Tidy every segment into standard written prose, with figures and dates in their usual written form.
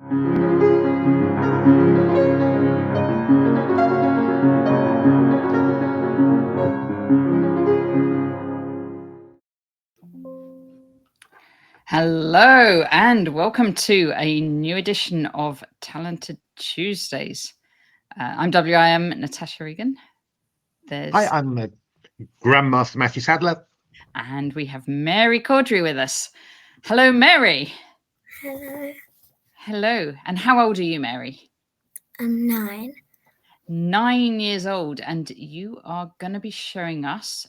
Hello and welcome to a new edition of Talented Tuesdays. I'm WIM Natasha Regan. Hi, I'm Grandmaster Matthew Sadler. And we have Mary Cawdery with us. Hello, Mary. Hello. Hello. And how old are you, Mary? I'm 9. 9 years old. And you are going to be showing us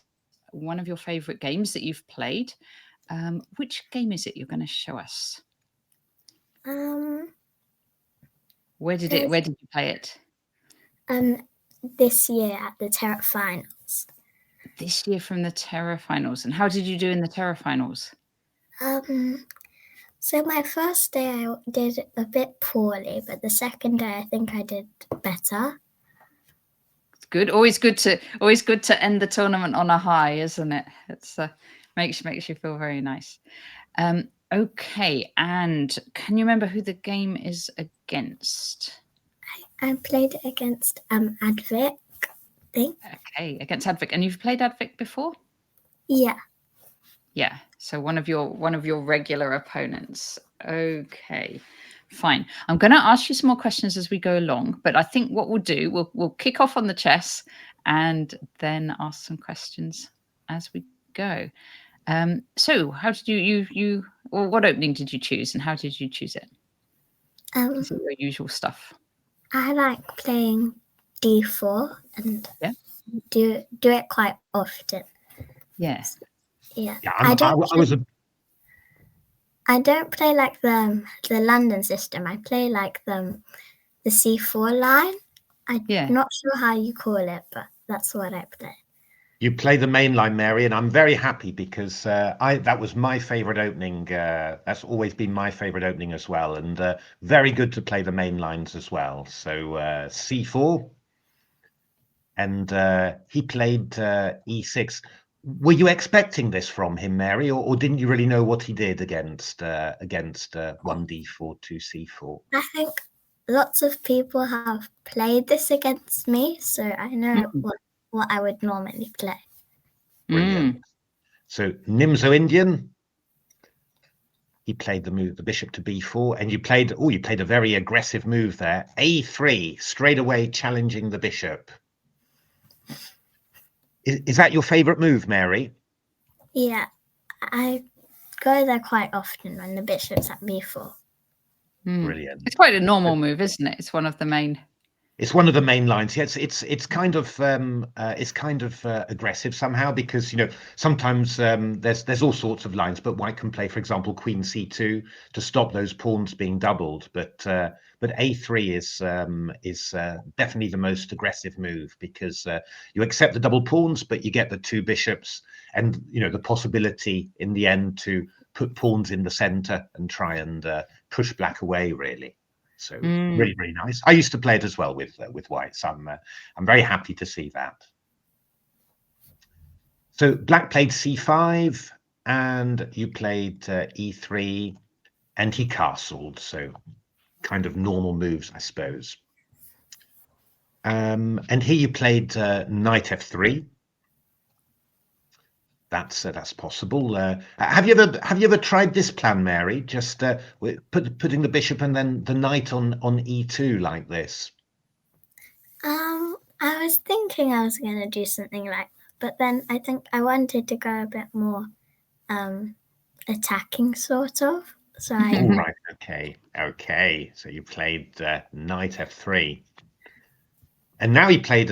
one of your favourite games that you've played. Which game is it you're going to show us? Where did you play it? This year at the Terra Finals. This year from the Terra Finals. And how did you do in the Terra Finals? So my first day I did a bit poorly, but the second day I think I did better. It's good. Always good to end the tournament on a high, isn't it? It's makes you feel very nice. Okay, and can you remember who the game is against? I played against Advik, I think. Okay, against Advik. And you've played Advik before? Yeah. Yeah. So one of your regular opponents. Okay. Fine. I'm going to ask you some more questions as we go along, but I think what we'll do, we'll kick off on the chess and then ask some questions as we go. So how did you what opening did you choose and how did you choose it? Is it your usual stuff? I like playing d4 and do it quite often. Yeah. Yeah. I don't play like the London system. I play like the C4 line. I'm not sure how you call it, but that's what I play. You play the main line, Mary, and I'm very happy because that was my favourite opening. That's always been my favourite opening as well, and very good to play the main lines as well. So C4, and he played E6. Were you expecting this from him, Mary, or didn't you really know what he did against 1D4 to C4? I think lots of people have played this against me, so I know what I would normally play. Brilliant. So Nimzo Indian, he played the bishop to B4, and you played a very aggressive move there, A3, straight away challenging the bishop. Is that your favorite move, Mary? Yeah, I go there quite often when the bishop's at B4. Brilliant. It's quite a normal move, isn't it? It's one of the main. It's one of the main lines. Yes, it's kind of aggressive somehow because sometimes there's all sorts of lines, but white can play, for example, Queen C2 to stop those pawns being doubled. But A3 is definitely the most aggressive move because you accept the double pawns, but you get the two bishops, and the possibility in the end to put pawns in the center and try and push black away, really. So really, really nice. I used to play it as well with white, so I'm very happy to see that. So black played C5, and you played E3, and he castled. So kind of normal moves, I suppose. And here you played knight F3. That's possible. Have you ever tried this plan, Mary? Just putting the bishop and then the knight on E2 like this. I was thinking I was going to do something like that, but then I think I wanted to go a bit more attacking, sort of. So All right. Okay. So you played knight F3, and now he played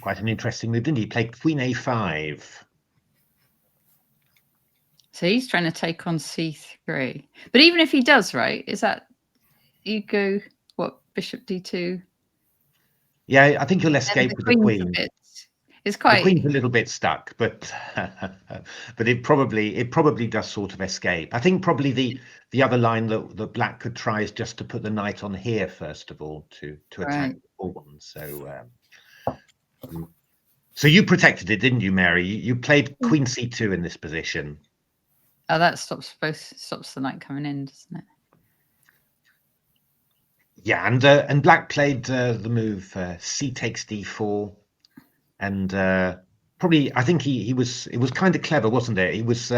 quite an interesting move, didn't he? He played Queen A5. So he's trying to take on C3. But even if he does, right, is that you go, Bishop D2? Yeah, I think you'll escape with the queen. It's quite. The queen's a little bit stuck, but it probably does sort of escape. I think probably the other line that black could try is just to put the knight on here first of all to attack the pawn. So you protected it, didn't you, Mary? You played Queen C2 in this position. Oh, that stops the knight coming in, doesn't it? Yeah, and Black played the move C takes D4, and probably I think it was kind of clever, wasn't it? He was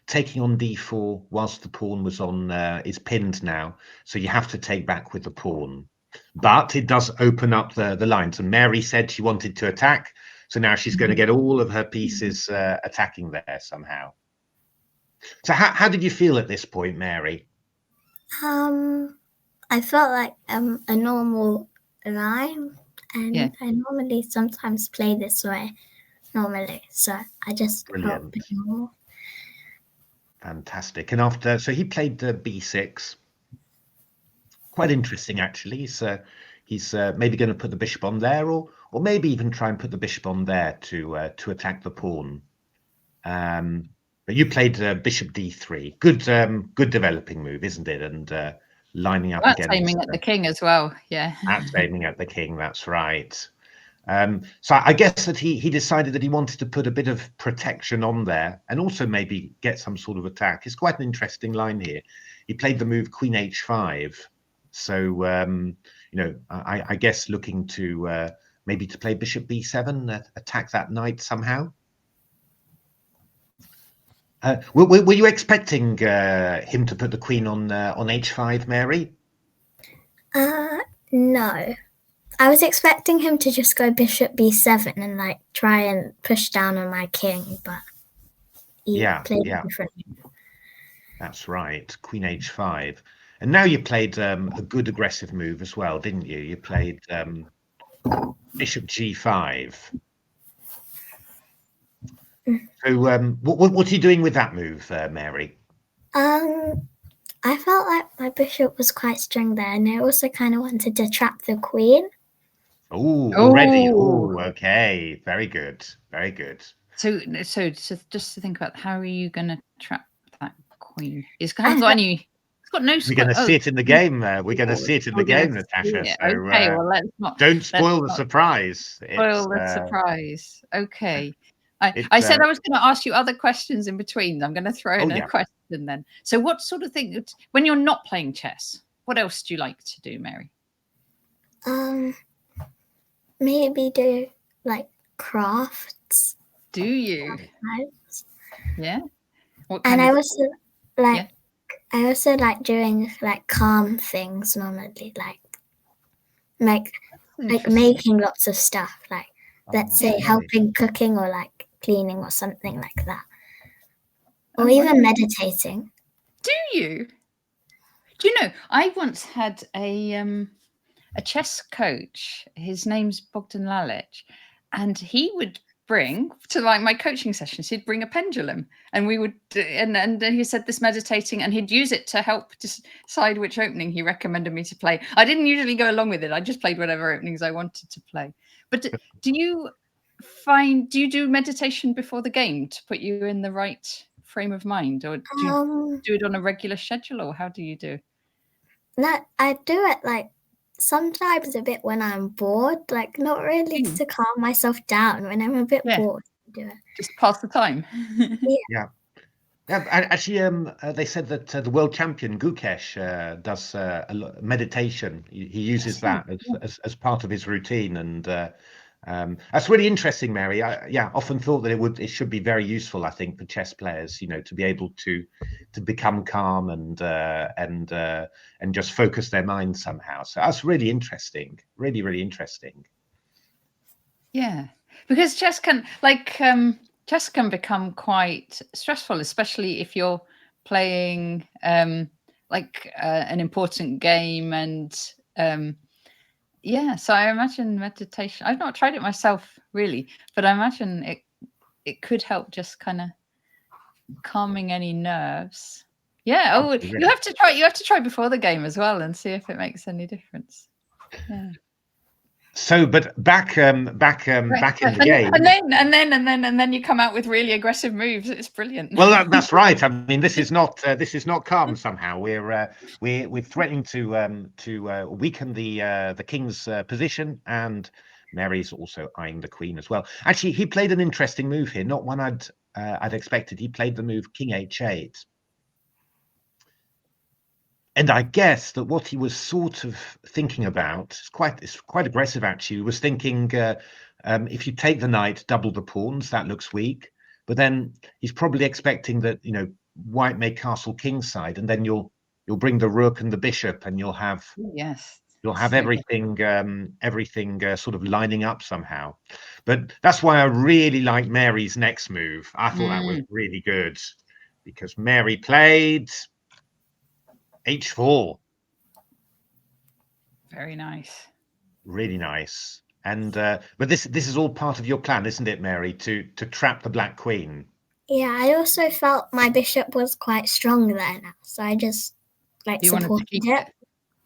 taking on D4 whilst the pawn was on is pinned now, so you have to take back with the pawn. But it does open up the lines, and Mary said she wanted to attack, so now she's going to get all of her pieces attacking there somehow. So how did you feel at this point, Mary? I felt like a normal line, and I normally sometimes play this way normally, so I just felt a bit normal. Fantastic. And after, so he played B6. Quite interesting, actually. So he's maybe going to put the bishop on there, or maybe even try and put the bishop on there to attack the pawn. But you played bishop D3. Good developing move, isn't it? And lining up that's against aiming at the king as well. Yeah, that's aiming at the king. That's right. So I guess that he decided that he wanted to put a bit of protection on there, and also maybe get some sort of attack. It's quite an interesting line here. He played the move Queen H5. So I guess looking to maybe to play Bishop B7, attack that knight somehow. Were you expecting him to put the queen on H5, Mary? No. I was expecting him to just go Bishop B7 and like try and push down on my king, but he played differently. That's right, Queen H5. And now you played a good aggressive move as well, didn't you? You played Bishop G5. So what are you doing with that move, Mary? I felt like my bishop was quite strong there, and I also kind of wanted to trap the queen. Oh, already. Oh, okay. Very good. Very good. So just to think about, how are you going to trap that queen? It's got no. We're going to see it in the game. We're going to see it in the game, Natasha. So, okay, well, let's not. Don't spoil the surprise. Spoil the surprise. Okay. I said I was going to ask you other questions in between. I'm going to throw in a question then. So what sort of thing, when you're not playing chess, what else do you like to do, Mary? Maybe do like crafts. Do you? Yeah. And I also like I also like doing like calm things normally, like making lots of stuff, like let's say helping cooking or like cleaning or something like that, or even meditating. Do you? Do you know, I once had a chess coach. His name's Bogdan Lalic, and he would bring to like my coaching sessions, he'd bring a pendulum, and we would and he said this meditating, and he'd use it to help decide which opening he recommended me to play. I didn't usually go along with it. I just played whatever openings I wanted to play. But do you do meditation before the game to put you in the right frame of mind, or do you do it on a regular schedule, or how do you do? No, I do it like sometimes a bit when I'm bored, like not really to calm myself down. When I'm a bit bored, I do it. Just pass the time. Yeah. Actually, they said that the world champion Gukesh does a meditation. He uses that as part of his routine, and that's really interesting, Mary. I often thought that it should be very useful, I think, for chess players, to be able to become calm and just focus their mind somehow. So that's really interesting, really, really interesting. Yeah, because chess can become quite stressful, especially if you're playing an important game, and so I imagine meditation. I've not tried it myself really, but I imagine it could help just kind of calming any nerves. Yeah. Oh, you have to try. You have to try before the game as well and see if it makes any difference. Yeah. So, but back in the game, and then you come out with really aggressive moves. It's brilliant. Well, that's right. I mean, this is not calm somehow. We're threatening to weaken the king's position, and Mary's also eyeing the queen as well. Actually, he played an interesting move here, not one I'd expected. He played the move King H8. And I guess that what he was sort of thinking about, it's quite aggressive actually. He was thinking if you take the knight, double the pawns, that looks weak. But then he's probably expecting that, white may castle kingside, and then you'll bring the rook and the bishop, and you'll have Yes. everything sort of lining up somehow. But that's why I really like Mary's next move. I thought that was really good, because Mary played h4. Very nice. Really nice. And but this is all part of your plan, isn't it, Mary, to trap the black queen? Yeah, I also felt my bishop was quite strong there now, so I just You wanted to supported keep it.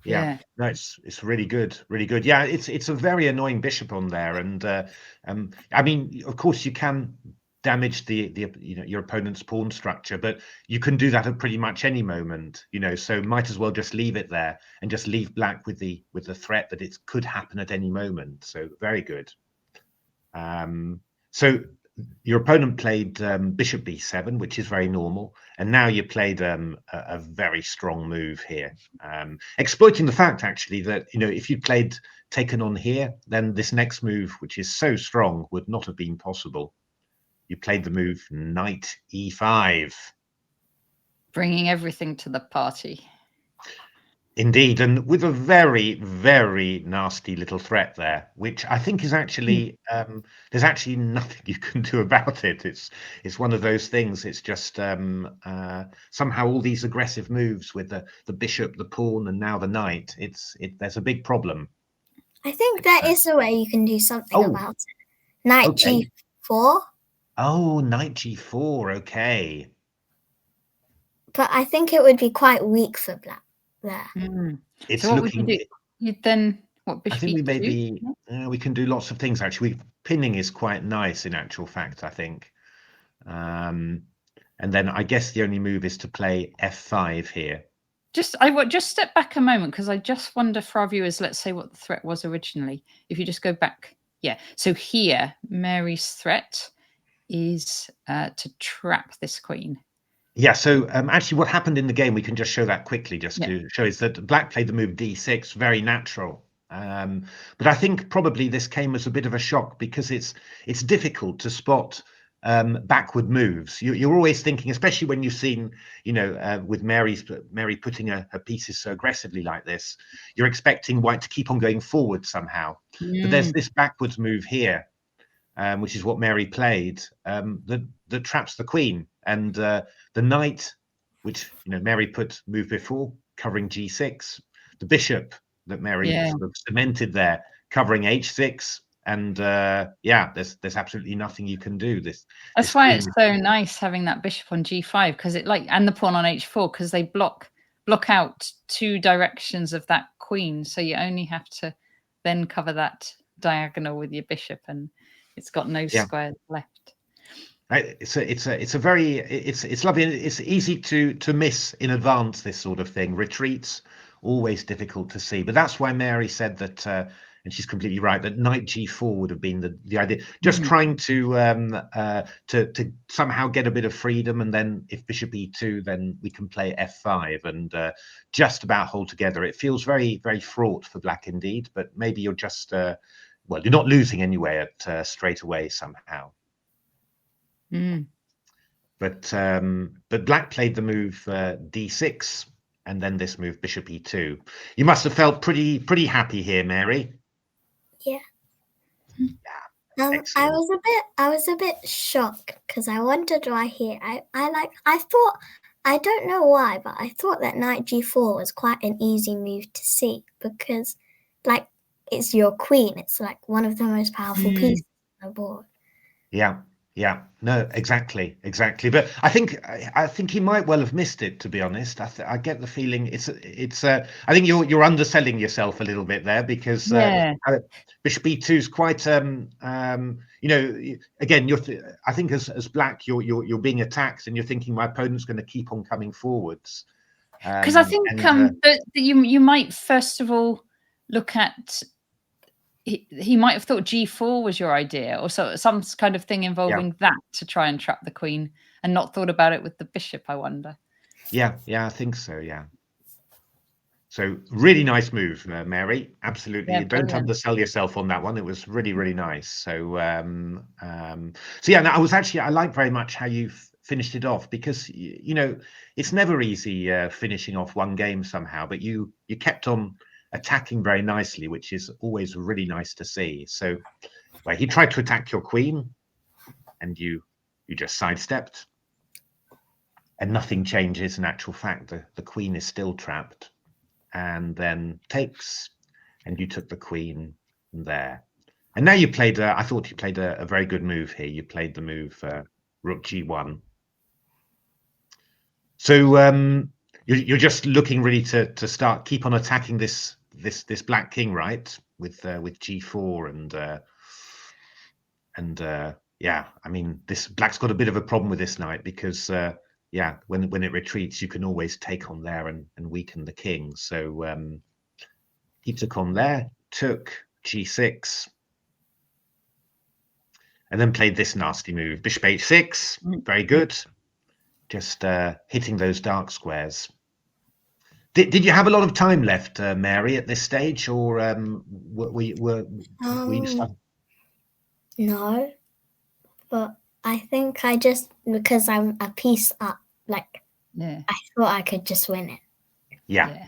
Yeah. No, it's really good, really good. Yeah, it's a very annoying bishop on there, and I mean, of course, you can damage the your opponent's pawn structure, but you can do that at pretty much any moment, so might as well just leave it there and just leave black with the threat that it could happen at any moment. So very good. So your opponent played bishop b7, which is very normal, and now you played a very strong move here, exploiting the fact actually that if you'd played taken on here, then this next move, which is so strong, would not have been possible. You played the move knight e5, bringing everything to the party. Indeed, and with a very, very nasty little threat there, which I think is actually there's actually nothing you can do about it. It's one of those things. It's just somehow all these aggressive moves with the bishop, the pawn, and now the knight. There's a big problem. I think there is a way you can do something about it. Knight g4. Oh, knight g4. Okay. But I think it would be quite weak for black there. It's so what looking. Would you do? You'd then what? Bishop I think we maybe e2? We can do lots of things actually. Pinning is quite nice in actual fact, I think. And then I guess the only move is to play f5 here. I would just step back a moment, because I just wonder for our viewers, let's say what the threat was originally. If you just go back, so here Mary's threat is to trap this queen. Yeah, so actually what happened in the game, we can just show that quickly just to show, is that black played the move d6, very natural. But I think probably this came as a bit of a shock, because it's difficult to spot backward moves. You're always thinking, especially when you've seen, with Mary putting her pieces so aggressively like this, you're expecting white to keep on going forward somehow. But there's this backwards move here, which is what Mary played, that traps the queen. And the knight, which Mary moved before, covering g6, the bishop that Mary sort of cemented there, covering h6, and there's absolutely nothing you can do. That's why it's so nice having that bishop on g5, because it and the pawn on h4, because they block out two directions of that queen, so you only have to then cover that diagonal with your bishop, and it's got no squares left. It's lovely. It's easy to miss in advance, this sort of thing. Retreats always difficult to see, but that's why Mary said that, and she's completely right, that knight g4 would have been the idea. Just trying to somehow get a bit of freedom, and then if bishop e2, then we can play f5 and just about hold together. It feels very, very fraught for black indeed, but maybe you're just you're not losing anyway at straight away somehow. But black played the move d6, and then this move bishop e2. You must have felt pretty happy here, Mary. Yeah. I was a bit shocked, because I wondered why here. I thought, I don't know why, but I thought that knight g4 was quite an easy move to see, because it's your queen. It's one of the most powerful pieces on the board. Yeah, no, exactly. But I think he might well have missed it, to be honest. I get the feeling it's. I think you're underselling yourself a little bit there, because bishop e2 is quite. Again, I think as black, you're being attacked, and you're thinking my opponent's going to keep on coming forwards. Because I think that you might first of all look at. He might have thought g4 was your idea, or some kind of thing involving that to try and trap the queen, and not thought about it with the bishop, I wonder. Yeah, I think so, yeah. So really nice move, Mary. Absolutely. Yeah, Don't brilliant. undersell yourself on that one. It was really, really nice. So, so yeah, no, I like very much how you finished it off, because you know it's never easy finishing off one game somehow, but you kept on attacking very nicely, which is always really nice to see. So, well, he tried to attack your queen, and you just sidestepped, and nothing changes. In actual fact, the queen is still trapped. And then takes, and you took the queen there. And now you played, I thought you played a very good move here. You played the move rook g1. So you're just looking really to start, keep on attacking this black king, right? With g4 and yeah, I mean, this black's got a bit of a problem with this knight, because yeah, when it retreats, you can always take on there and weaken the king. So he took on there, took g6, and then played this nasty move, bishop h6. Very good. Just hitting those dark squares. Did you have a lot of time left, Mary, at this stage, or were you stuck? No, but I think I just, because I'm a piece up, like, Yeah. I thought I could just win it. Yeah.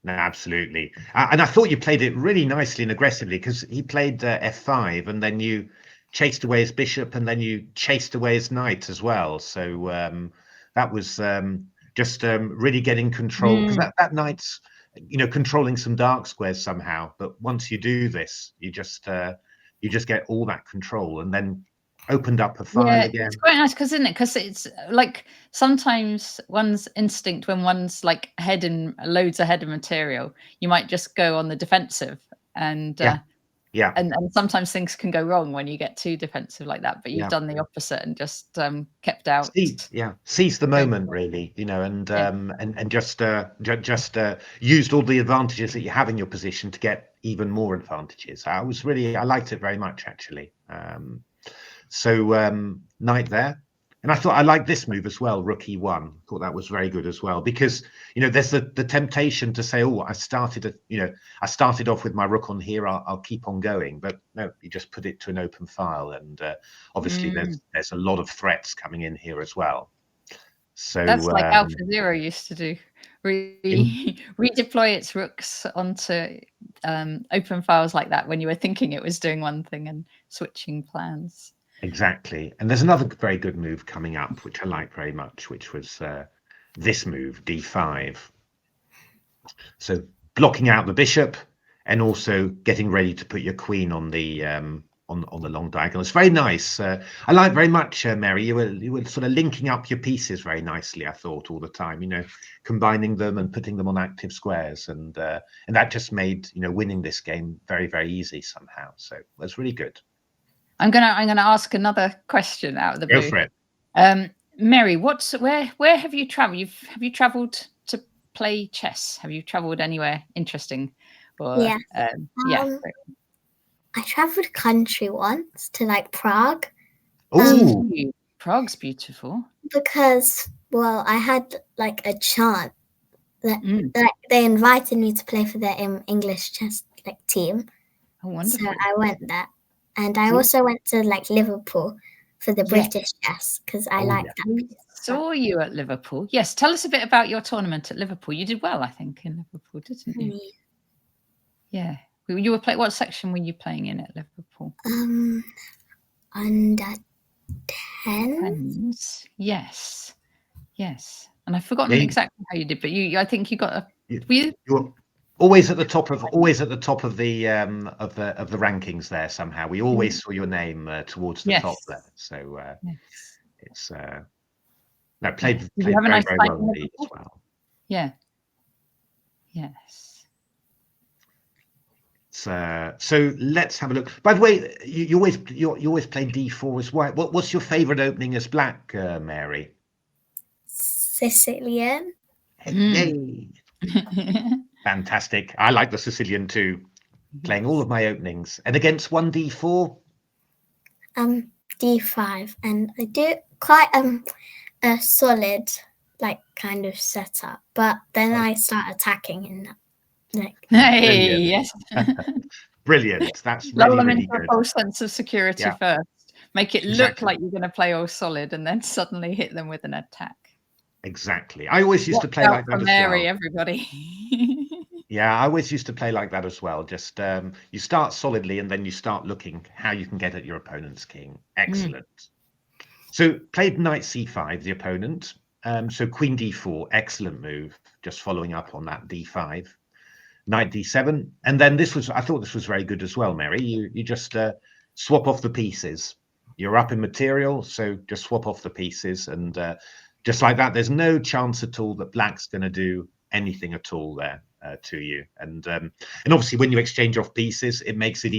No, absolutely. And I thought you played it really nicely and aggressively, because he played f5, and then you chased away his bishop, and then you chased away his knight as well. So that was just really getting control, because that knight's, you know, controlling some dark squares somehow. But once you do this, you just get all that control, and then opened up a file again. It's quite nice, because, isn't it? Because it's like sometimes one's instinct, when one's like loads ahead of material, you might just go on the defensive, and and sometimes things can go wrong when you get too defensive like that. But you've done the opposite and just kept out. Seize the moment, really, you know, and just used all the advantages that you have in your position to get even more advantages. I liked it very much, actually. So knight there, and I thought I liked this move as well, rook e1. Thought that was very good as well, because you know there's the temptation to say, oh, I started off with my rook on here, I'll keep on going, but no, you just put it to an open file, and obviously there's a lot of threats coming in here as well. So that's like Alpha Zero used to do, redeploy its rooks onto open files like that when you were thinking it was doing one thing and switching plans. Exactly. And there's another very good move coming up, which I like very much, which was this move, d5. So blocking out the bishop, and also getting ready to put your queen on the long diagonal. It's very nice. I like very much, Mary. You were sort of linking up your pieces very nicely, I thought, all the time. You know, combining them and putting them on active squares, and that just made, you know, winning this game very, very easy somehow. So it was really good. I'm gonna ask another question out of the blue. Go for it. Mary, where have you traveled? Have you traveled to play chess? Have you traveled anywhere interesting? Or, yeah. I traveled country once to like Prague. Oh, Prague's beautiful. Because, well, I had like a chance that they invited me to play for their English chess like team. Oh, wonderful! So I went there. And I also went to like Liverpool for the British chess, because I like that. Saw you at Liverpool. Yes, tell us a bit about your tournament at Liverpool. You did well, I think, in Liverpool, didn't you? Yeah. You were what section were you playing in at Liverpool? Under 10. Yes. And I've forgotten exactly how you did, but I think you got a. You were always at the top of the rankings there somehow. We always saw your name towards the top there. So it's played very, very well indeed as well. Yeah. Yes. So let's have a look. By the way, you always play d4 as white. What's your favorite opening as black, Mary? Sicilian. Yay. Fantastic. I like the Sicilian too. Playing all of my openings. And against 1d4? d5. And I do quite a solid like kind of setup, but then I start attacking in that. Like, Hey, yes. Brilliant. That's Lull really, them really into a good. false sense of security Yeah. first. Make it look Exactly. like you're going to play all solid, and then suddenly hit them with an attack. Exactly. I always used to Watch play out like for that as Mary, well. everybody. Yeah, I always used to play like that as well. Just you start solidly and then you start looking how you can get at your opponent's king. Excellent. So played knight c5, the opponent. So queen d4, excellent move. Just following up on that d5. Knight d7. And then I thought this was very good as well, Mary. You just swap off the pieces. You're up in material, so just swap off the pieces. And just like that, there's no chance at all that black's going to do anything at all there to you. And obviously, when you exchange off pieces, it makes it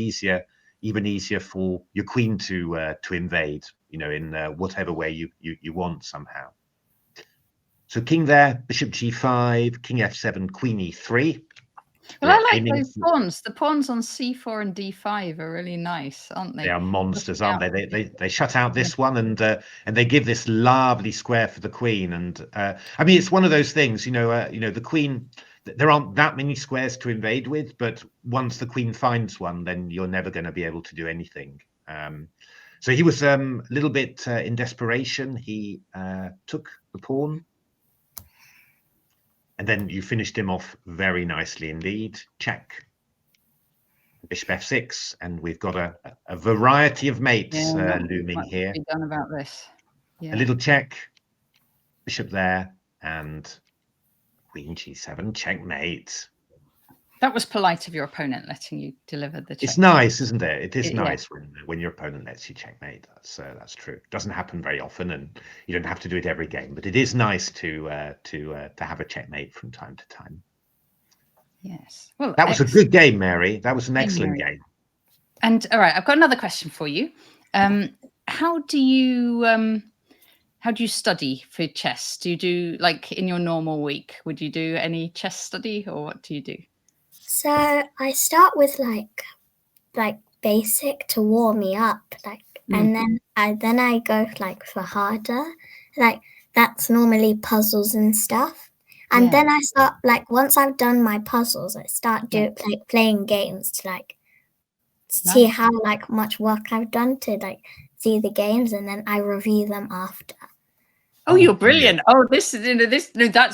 even easier for your queen to invade, in whatever way you want somehow. So king there, bishop g5, king f7, queen e3. Well, I like those pawns. The pawns on c4 and d5 are really nice, aren't they? They are monsters, aren't they? They shut out this one and they give this lovely square for the queen. And I mean, it's one of those things, the queen. There aren't that many squares to invade with, but once the queen finds one, then you're never going to be able to do anything. So he was a little bit in desperation. He took the pawn. And then you finished him off very nicely indeed. Check. Bishop f6, and we've got a variety of mates looming here. Be done about this. A little check. Bishop there, and queen g7, checkmate. That was polite of your opponent letting you deliver the check. It's nice, isn't it? It is nice when your opponent lets you checkmate. That's true. It doesn't happen very often, and you don't have to do it every game. But it is nice to have a checkmate from time to time. Yes. Well, that was a good game, Mary. That was an excellent game. And all right, I've got another question for you. How do you study for chess? Do you do, like, in your normal week? Would you do any chess study, or what do you do? So I start with like basic to warm me up, and then I go like for harder. Like that's normally puzzles and stuff. And then I start, like, once I've done my puzzles, I start playing games to see how much work I've done to see the games, and then I review them after. Oh, you're brilliant. Oh, that's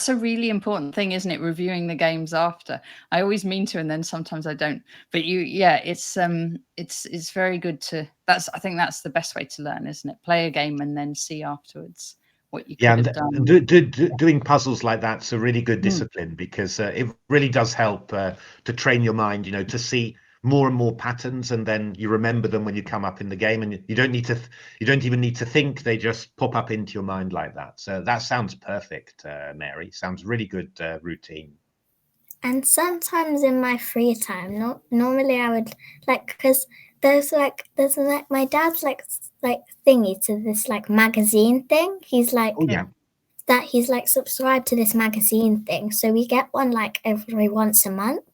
a really important thing, isn't it? Reviewing the games after. I always mean to, and then sometimes I don't. But it's very good to, I think that's the best way to learn, isn't it? Play a game and then see afterwards what you could have done. Doing puzzles like that's a really good discipline, because it really does help to train your mind, to see more and more patterns, and then you remember them when you come up in the game, and you don't even need to think, they just pop up into your mind like that. So that sounds perfect, Mary. Sounds really good routine. And sometimes in my free time, normally I would because there's my dad's thingy to this magazine thing. He's he's subscribed to this magazine thing, so we get one every once a month,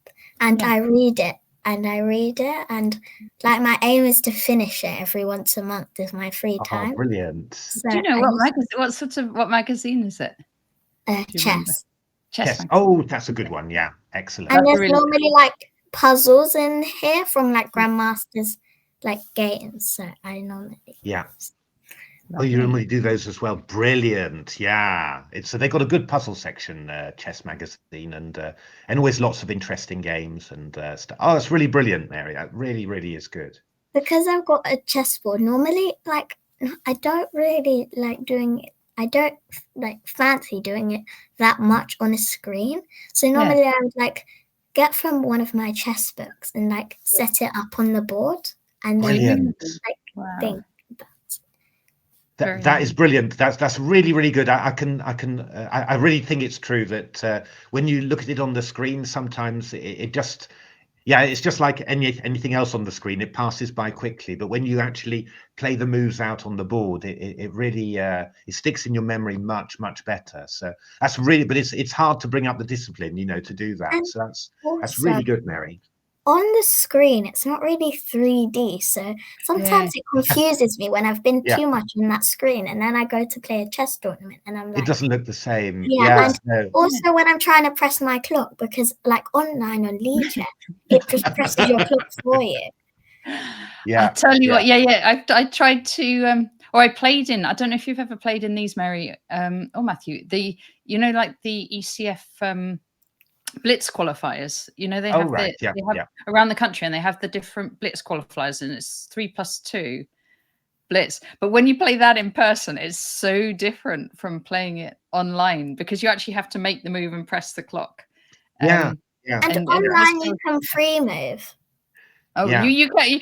and I read it. And my aim is to finish it every once a month with my free time. Oh, brilliant. So do you know what magazine is it? Chess. Chess. Oh, that's a good one. Yeah, excellent. And there's normally puzzles in here from Grandmaster's games. So I normally Oh, you normally do those as well. Brilliant. Yeah. So they've got a good puzzle section, Chess Magazine, and always lots of interesting games and stuff. Oh, that's really brilliant, Mary. That really, really is good. Because I've got a chessboard, normally, I don't really doing it. I don't fancy doing it that much on a screen. So normally I would get from one of my chess books and set it up on the board, and then think. That is brilliant. That's really, really good. I really think it's true that when you look at it on the screen, sometimes it just, it's just like anything else on the screen. It passes by quickly. But when you actually play the moves out on the board, it really it sticks in your memory much, much better. So but it's hard to bring up the discipline, to do that. And so that's really good, Mary. on the screen, it's not really 3D. So sometimes it confuses me when I've been too much on that screen. And then I go to play a chess tournament and I'm like, it doesn't look the same. and also when I'm trying to press my clock, because like online on Legion, it just presses your clock for you. I tell you what, I tried to or I played in, I don't know if you've ever played in these, Mary, or Matthew, like the ECF Blitz qualifiers. They have around the country, and they have the different Blitz qualifiers, and it's 3+2 Blitz. But when you play that in person, it's so different from playing it online, because you actually have to make the move and press the clock. And online you can free move. Oh, you can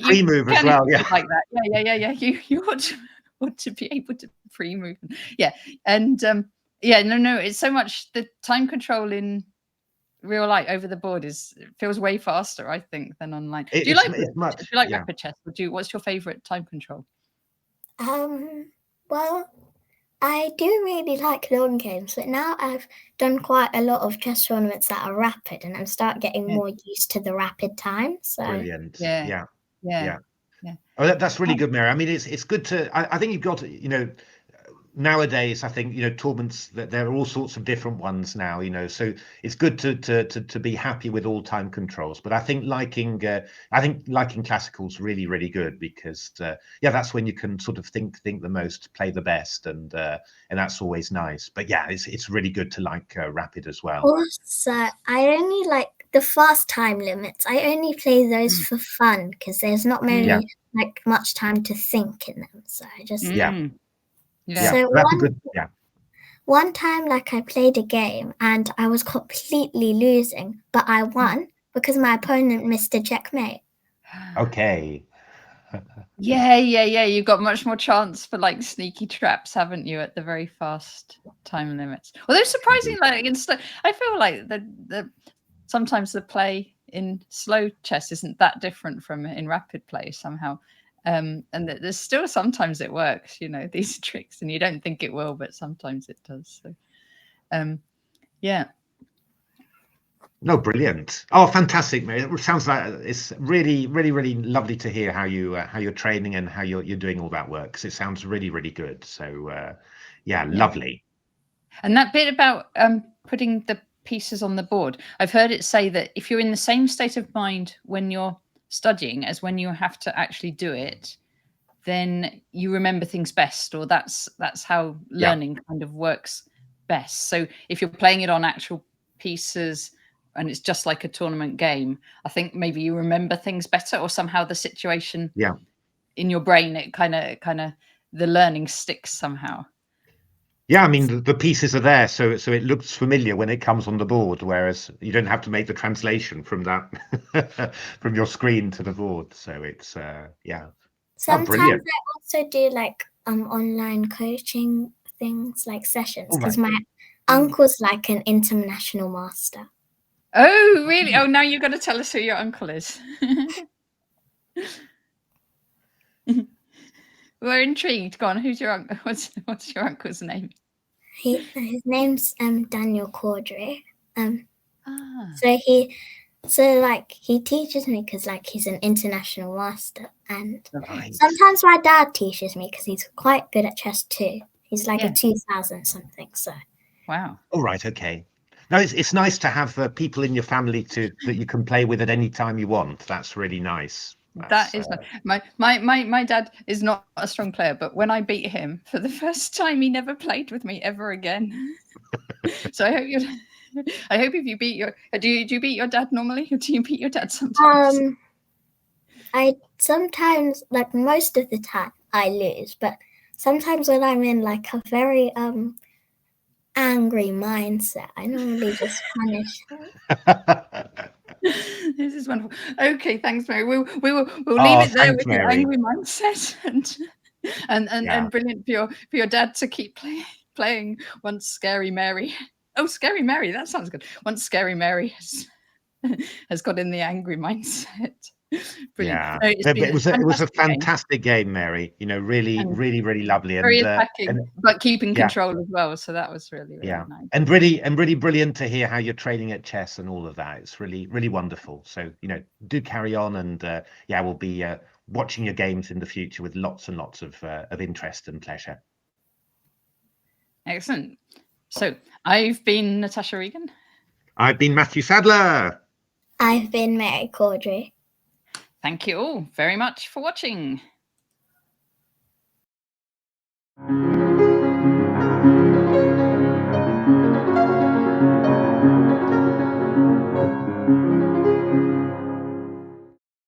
pre-move as well, like that. Yeah. You ought to be able to pre-move. Yeah, and no, it's so much the time control in real life over the board feels way faster, I think, than online. Do you like rapid chess? What's your favorite time control? Well, I do really like long games, but now I've done quite a lot of chess tournaments that are rapid, and I'm start getting more used to the rapid time. So brilliant. Yeah. Oh, that's really good, Mary. I mean, it's good to. I think you've got to, nowadays, I think tournaments, that there are all sorts of different ones now. So it's good to be happy with all time controls. But I think liking classical's really, really good, because that's when you can sort of think the most, play the best, and that's always nice. But it's really good to like rapid as well. Also, I only like the fast time limits. I only play those for fun, because there's not really like much time to think in them. So I just So one time, like, I played a game and I was completely losing, but I won because my opponent missed a checkmate. Okay. Yeah. You've got much more chance for like sneaky traps, haven't you, at the very fast time limits? Although surprisingly, I feel like the sometimes the play in slow chess isn't that different from in rapid play somehow. And there's still sometimes it works, these tricks, and you don't think it will, but sometimes it does. So, No, brilliant. Oh, fantastic, Mary. It sounds like it's really, really, really lovely to hear how you're training and how you're doing all that work, because it sounds really, really good. So, lovely. And that bit about putting the pieces on the board, I've heard it say that if you're in the same state of mind when you're studying as when you have to actually do it, then you remember things best, or that's how learning kind of works best. So if you're playing it on actual pieces and it's just like a tournament game, I think maybe you remember things better, or somehow the situation in your brain, it kind of the learning sticks somehow. I mean, the pieces are there, so it looks familiar when it comes on the board, whereas you don't have to make the translation from that from your screen to the board. So it's Sometimes I also do like online coaching things, like sessions, because my uncle's like an international master. Oh, really? Oh, now you've got to tell us who your uncle is. We're intrigued. Go on. Who's your uncle? What's your uncle's name? His name's Daniel Cawdery. So he teaches me because like he's an international master, and sometimes my dad teaches me because he's quite good at chess too. He's like a 2000 something. So wow. All right. Okay. No, it's nice to have people in your family that you can play with at any time you want. That's really nice. That is my dad is not a strong player, but when I beat him for the first time, he never played with me ever again. So I hope if you beat do you beat your dad normally, or do you beat your dad sometimes? I sometimes, like most of the time, I lose, but sometimes when I'm in like a very angry mindset, I normally just punish him. This is wonderful. Okay, thanks, Mary. We'll leave it there with your angry mindset, and brilliant for your dad to keep playing once Scary Mary. Oh, Scary Mary, that sounds good. Once Scary Mary has got in the angry mindset. Brilliant. Yeah, No, it's but been it was a fantastic game fantastic game, Mary. You know, really, and really, really lovely, very attacking, and but keeping yeah, control as well. So that was really, really yeah, nice. and really brilliant to hear how you're training at chess and all of that. It's really, really wonderful. So, you know, do carry on, and yeah, we'll be watching your games in the future with lots and lots of interest and pleasure. Excellent. So I've been Natasha Regan. I've been Matthew Sadler. I've been Mary Cawdery. Thank you all very much for watching.